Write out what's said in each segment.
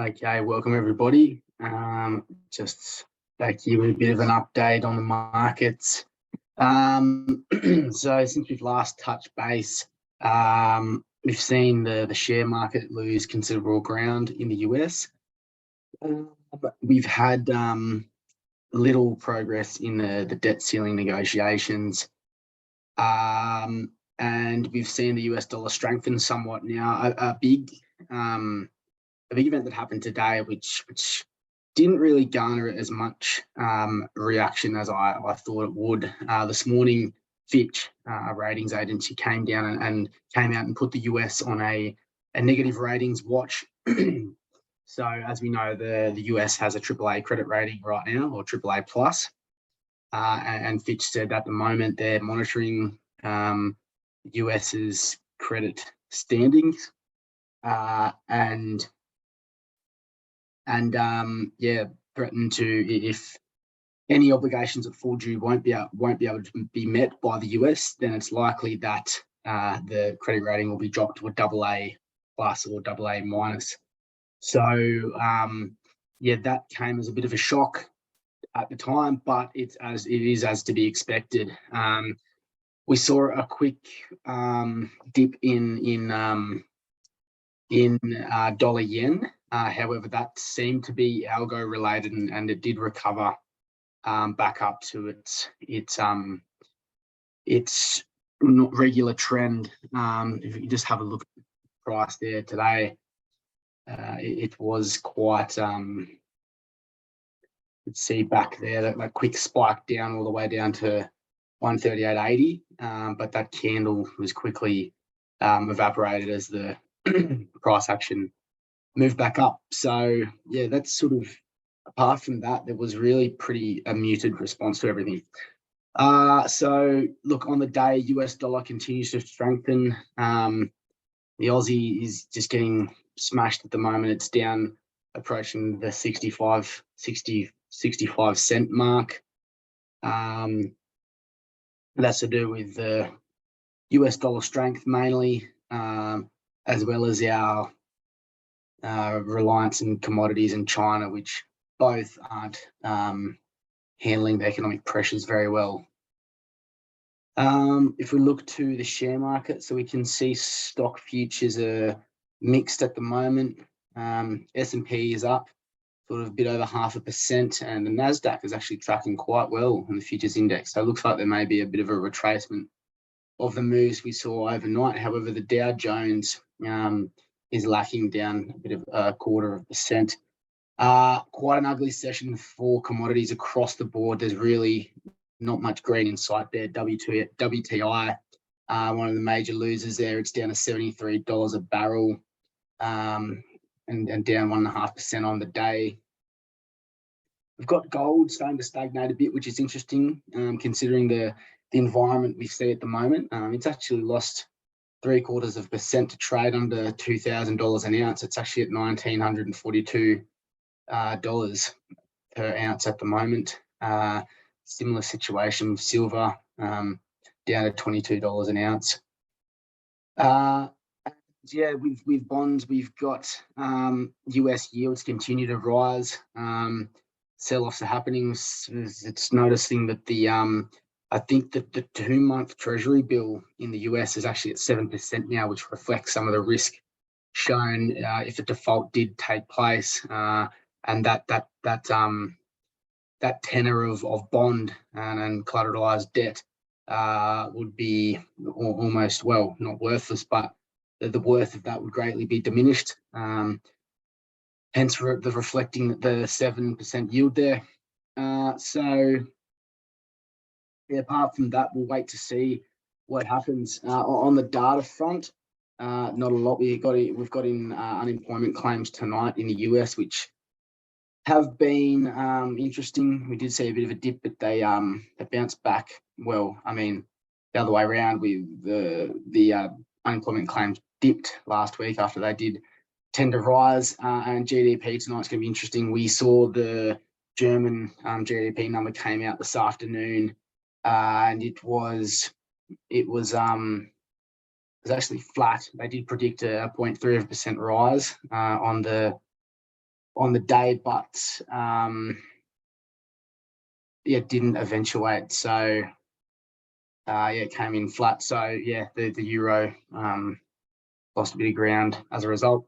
Okay, welcome everybody. Just back here with a bit of an update on the markets. So since we've last touched base, we've seen the share market lose considerable ground in the US. We've had little progress in the debt ceiling negotiations, and we've seen the US dollar strengthen somewhat now. A big event that happened today, which didn't really garner as much reaction as I thought it would. This morning, Fitch, a ratings agency, came down and came out and put the US on a negative ratings watch. So as we know, the US has a AAA credit rating right now, or AAA plus, and Fitch said at the moment they're monitoring US's credit standings, and threatened to, if any obligations at full due won't be able to be met by the US, then it's likely that the credit rating will be dropped to a AA plus or AA minus. So that came as a bit of a shock at the time, but it is as to be expected. We saw a quick dip in dollar yen. However, that seemed to be algo related, and it did recover back up to its regular trend. If you just have a look at the price there today, it was quite. Let's see back there, that quick spike down all the way down to 138.80, but that candle was quickly evaporated as the price action moved back up. So yeah, that's sort of, apart from that, there was really pretty a muted response to everything. So look, on the day, US dollar continues to strengthen. The Aussie is just getting smashed at the moment. It's down, approaching the 65 cent mark. That's to do with the US dollar strength mainly, as well as our reliance in commodities in China, which both aren't handling the economic pressures very well. If we look to the share market, so we can see stock futures are mixed at the moment. S&P is up sort of a bit over 0.5%, and the Nasdaq is actually tracking quite well in the futures index. So it looks like there may be a bit of a retracement of the moves we saw overnight. However, the Dow Jones is lacking down a bit of 0.25%. Quite an ugly session for commodities across the board. There's really not much green in sight there. WTI, one of the major losers there. It's down to $73 a barrel, and down 1.5% on the day. We've got gold starting to stagnate a bit, which is interesting, considering the environment we see at the moment. It's actually lost 0.75% to trade under $2,000 an ounce. It's actually at $1,942 per ounce at the moment. Similar situation with silver, down to $22 an ounce. With bonds, we've got US yields continue to rise. Sell-offs are happening. It's noticing that I think that the 2-month Treasury bill in the US is actually at 7% now, which reflects some of the risk shown if a default did take place, and that tenor of bond and collateralized debt would be almost, well, not worthless, but the worth of that would greatly be diminished. Hence the reflecting the 7% yield there. Apart from that, we'll wait to see what happens. On the data front, not a lot. We've got in unemployment claims tonight in the US, which have been interesting. We did see a bit of a dip, but they bounced back well. I mean, the other way around, with the unemployment claims dipped last week after they did tend to rise, and GDP tonight's going to be interesting. We saw the German GDP number came out this afternoon, and it was actually flat. They did predict a 0.3% rise on the on the day, but didn't eventuate. So it came in flat. So the euro lost a bit of ground as a result.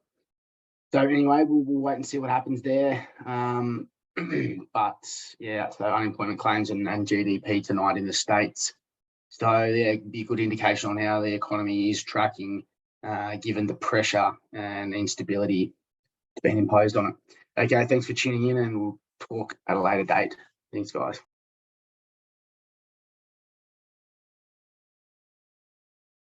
So anyway, we'll wait and see what happens there. But so unemployment claims and GDP tonight in the States. So be a good indication on how the economy is tracking, given the pressure and instability that's been imposed on it. Okay, thanks for tuning in, and we'll talk at a later date. Thanks, guys.